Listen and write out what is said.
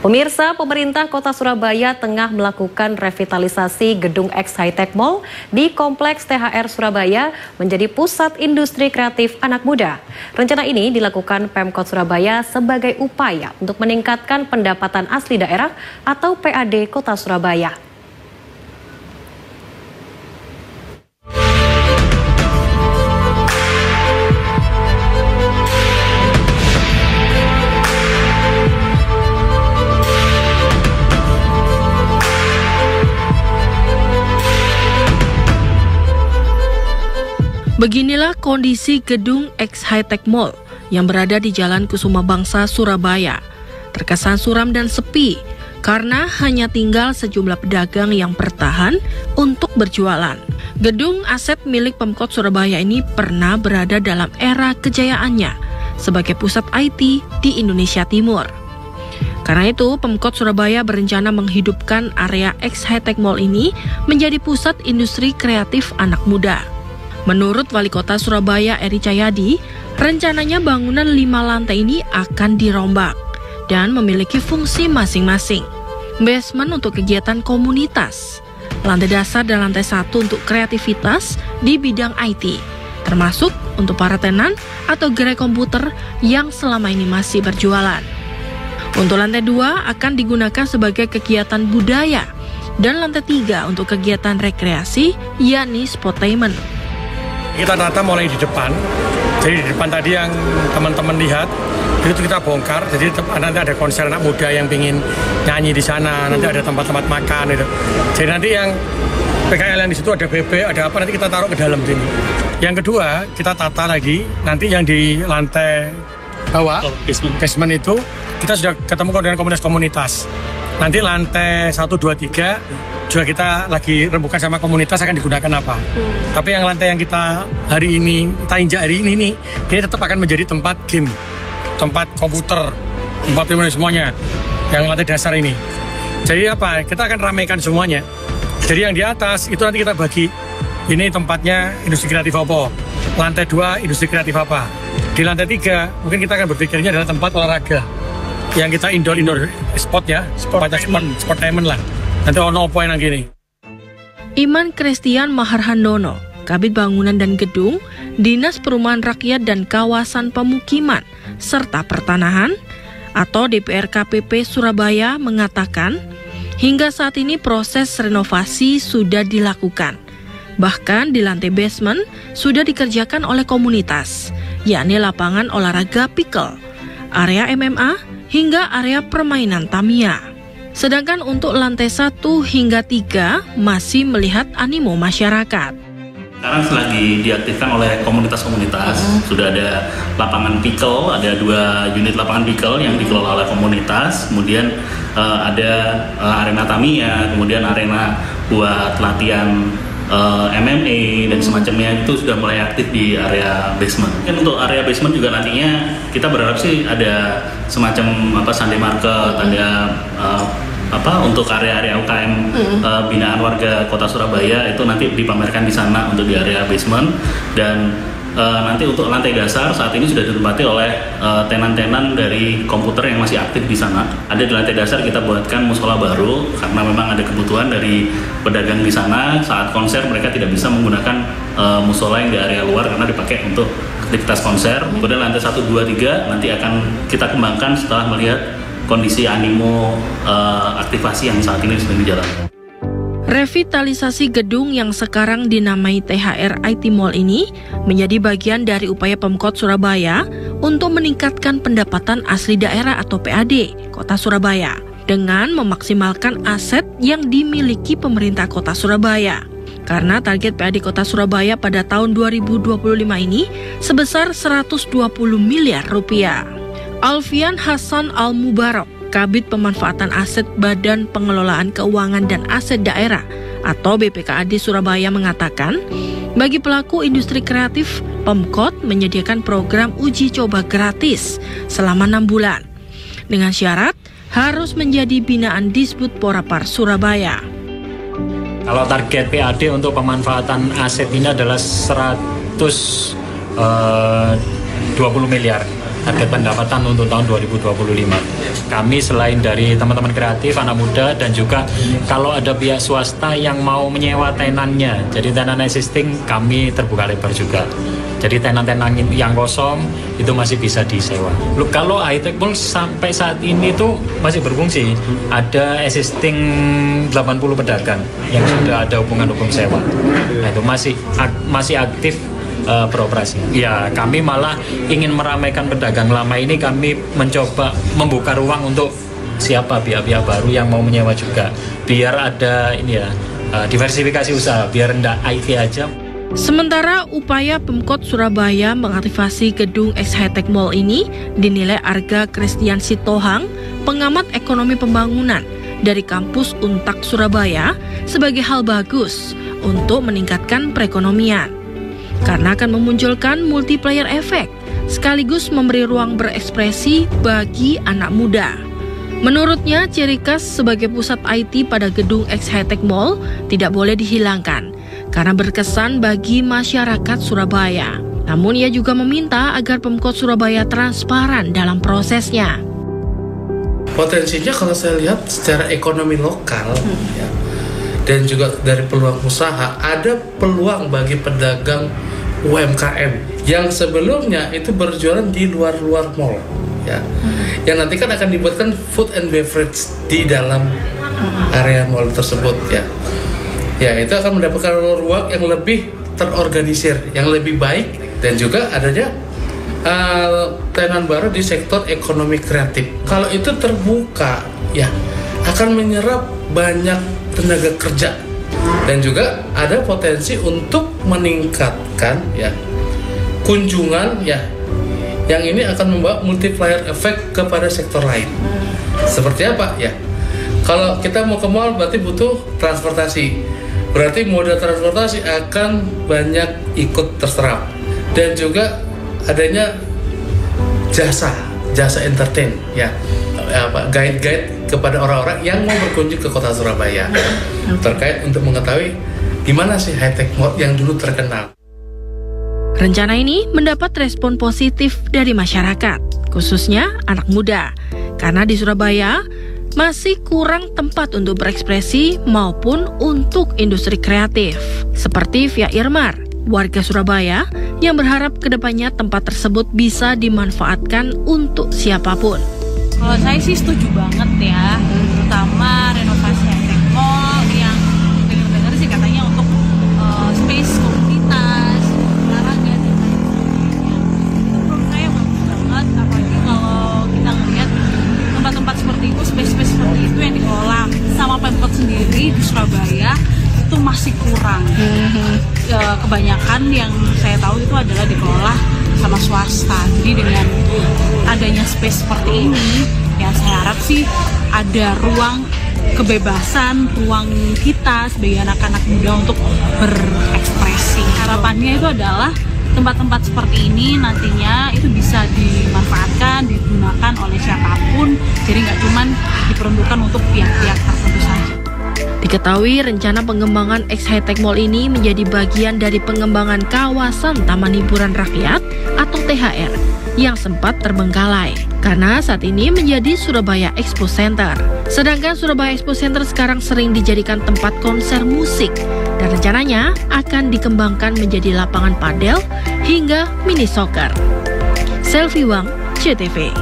Pemirsa, pemerintah Kota Surabaya tengah melakukan revitalisasi gedung X High-Tech Mall di Kompleks THR Surabaya menjadi pusat industri kreatif anak muda. Rencana ini dilakukan Pemkot Surabaya sebagai upaya untuk meningkatkan pendapatan asli daerah atau PAD Kota Surabaya. Beginilah kondisi gedung X High-Tech Mall yang berada di Jalan Kusuma Bangsa, Surabaya. Terkesan suram dan sepi karena hanya tinggal sejumlah pedagang yang bertahan untuk berjualan. Gedung aset milik Pemkot Surabaya ini pernah berada dalam era kejayaannya sebagai pusat IT di Indonesia Timur. Karena itu, Pemkot Surabaya berencana menghidupkan area X High-Tech Mall ini menjadi pusat industri kreatif anak muda. Menurut Wali Kota Surabaya Eri Cahyadi, rencananya bangunan 5 lantai ini akan dirombak dan memiliki fungsi masing-masing. Basement untuk kegiatan komunitas, lantai dasar dan lantai 1 untuk kreativitas di bidang IT, termasuk untuk para tenan atau gerai komputer yang selama ini masih berjualan. Untuk lantai 2 akan digunakan sebagai kegiatan budaya dan lantai 3 untuk kegiatan rekreasi, yakni sportainment. Kita tata mulai di depan, jadi di depan tadi yang teman-teman lihat, itu kita bongkar, jadi nanti ada konser anak muda yang pingin nyanyi di sana, nanti ada tempat-tempat makan gitu. Jadi nanti yang PKL yang di situ ada bebek, ada apa, nanti kita taruh ke dalam sini. Yang kedua, kita tata lagi, nanti yang di lantai bawah, basement itu, kita sudah ketemu dengan komunitas. Nanti lantai 1, 2, 3, juga kita lagi rembukan sama komunitas akan digunakan apa. Tapi yang lantai yang kita hari ini, kita injak hari ini nih, ini tetap akan menjadi tempat game, tempat komputer, tempat ilmu semuanya, yang lantai dasar ini. Jadi apa, kita akan ramaikan semuanya. Jadi yang di atas, itu nanti kita bagi, ini tempatnya industri kreatif apa, lantai 2 industri kreatif apa. Di lantai 3, mungkin kita akan berpikirnya adalah tempat olahraga, yang kita indoor sport ya, sportainment lah. Nanti ono poin yang gini. Iman Christian Maharhandono, Kabid Bangunan dan Gedung, Dinas Perumahan Rakyat dan Kawasan Pemukiman, serta Pertanahan, atau DPRKPP Surabaya mengatakan, hingga saat ini proses renovasi sudah dilakukan. Bahkan di lantai basement sudah dikerjakan oleh komunitas, yakni lapangan olahraga pickle, area MMA, hingga area permainan Tamiya. Sedangkan untuk lantai 1 hingga 3 masih melihat animo masyarakat. Sekarang lagi diaktifkan oleh komunitas-komunitas. Sudah ada lapangan pickle, ada 2 unit lapangan pickle yang dikelola oleh komunitas. Kemudian ada arena Tamiya, kemudian arena buat latihan MMA dan semacamnya, itu sudah mulai aktif di area basement. Dan untuk area basement juga nantinya kita berharap sih ada semacam Sunday market, ada untuk area-area UKM binaan warga Kota Surabaya, itu nanti dipamerkan di sana untuk di area basement. Dan nanti untuk lantai dasar saat ini sudah ditempati oleh tenan-tenan dari komputer yang masih aktif di sana. Ada di lantai dasar kita buatkan musola baru karena memang ada kebutuhan dari pedagang di sana. Saat konser mereka tidak bisa menggunakan musola yang di area luar karena dipakai untuk aktivitas konser. Kemudian lantai 1, 2, 3 nanti akan kita kembangkan setelah melihat kondisi animo aktivasi yang saat ini sedang dijalankan. Revitalisasi gedung yang sekarang dinamai THR IT Mall ini menjadi bagian dari upaya Pemkot Surabaya untuk meningkatkan pendapatan asli daerah atau PAD Kota Surabaya dengan memaksimalkan aset yang dimiliki pemerintah Kota Surabaya. Karena target PAD Kota Surabaya pada tahun 2025 ini sebesar 120 miliar rupiah. Alfian Hasan Al-Mubarak, Kabid Pemanfaatan Aset Badan Pengelolaan Keuangan dan Aset Daerah atau BPKAD Surabaya mengatakan, bagi pelaku industri kreatif, Pemkot menyediakan program uji coba gratis selama 6 bulan dengan syarat harus menjadi binaan Disbud Porapar Surabaya. Kalau target PAD untuk pemanfaatan aset ini adalah 120 miliar. target pendapatan untuk tahun 2025. Kami selain dari teman-teman kreatif, anak muda, dan juga kalau ada pihak swasta yang mau menyewa tenannya, jadi tenan existing kami terbuka lebar juga. Jadi tenan-tenan yang kosong itu masih bisa disewa. Kalau High-Tech Mall sampai saat ini tuh masih berfungsi. Ada existing 80 pedagang yang sudah ada hubungan hukum sewa. Nah, itu masih aktif beroperasi. Ya, kami malah ingin meramaikan pedagang lama ini. Kami mencoba membuka ruang untuk siapa pihak-pihak baru yang mau menyewa juga. Biar ada ini ya, diversifikasi usaha, biar enggak IT aja. Sementara upaya Pemkot Surabaya mengaktifasi gedung X-High-Tech Mall ini dinilai Arga Christian Sitohang, pengamat ekonomi pembangunan dari kampus Untak Surabaya, sebagai hal bagus untuk meningkatkan perekonomian. Karena akan memunculkan multiplier effect, sekaligus memberi ruang berekspresi bagi anak muda. Menurutnya, ciri khas sebagai pusat IT pada gedung X-High-Tech Mall tidak boleh dihilangkan, karena berkesan bagi masyarakat Surabaya. Namun ia juga meminta agar Pemkot Surabaya transparan dalam prosesnya. Potensinya kalau saya lihat secara ekonomi lokal ya, dan juga dari peluang usaha, ada peluang bagi pedagang UMKM yang sebelumnya itu berjualan di luar mall ya. Yang nanti kan akan dibuatkan food and beverage di dalam area mall tersebut ya. Ya, itu akan mendapatkan ruang yang lebih terorganisir, yang lebih baik, dan juga adanya tenan baru di sektor ekonomi kreatif. Kalau itu terbuka, ya akan menyerap banyak tenaga kerja, dan juga ada potensi untuk meningkatkan ya kunjungan ya, yang ini akan membawa multiplier effect kepada sektor lain. Seperti apa ya? Kalau kita mau ke mall berarti butuh transportasi. Berarti moda transportasi akan banyak ikut terserap, dan juga adanya jasa entertain ya, guide kepada orang-orang yang mau berkunjung ke kota Surabaya terkait untuk mengetahui di mana sih High-Tech Mall yang dulu terkenal. Rencana ini mendapat respon positif dari masyarakat, khususnya anak muda, karena di Surabaya masih kurang tempat untuk berekspresi maupun untuk industri kreatif. Seperti Via Irmar, warga Surabaya yang berharap kedepannya tempat tersebut bisa dimanfaatkan untuk siapapun. Kalau saya sih setuju banget ya, terutama renovasi High-Tech Mall yang dengar-dengar sih katanya untuk space komunitas, olahraga dan lain sebagainya. Itu menurut saya bagus banget, apalagi kalau kita ngelihat tempat-tempat seperti itu, space-space seperti itu yang dikelola sama Pemkot sendiri di Surabaya itu masih kurang. Kebanyakan yang saya tahu itu adalah dikelola sama swasta. Jadi dengan adanya space seperti ini, yang saya harap sih ada ruang kebebasan, ruang kita sebagai anak-anak muda untuk berekspresi. Harapannya itu adalah tempat-tempat seperti ini nantinya itu bisa dimanfaatkan, digunakan oleh siapapun, jadi nggak cuma diperuntukkan untuk pihak-pihak tertentu saja. Diketahui rencana pengembangan X-High-Tech Mall ini menjadi bagian dari pengembangan kawasan Taman Hiburan Rakyat atau THR yang sempat terbengkalai karena saat ini menjadi Surabaya Expo Center. Sedangkan Surabaya Expo Center sekarang sering dijadikan tempat konser musik dan rencananya akan dikembangkan menjadi lapangan padel hingga mini soccer. Selfie Wang, CTV.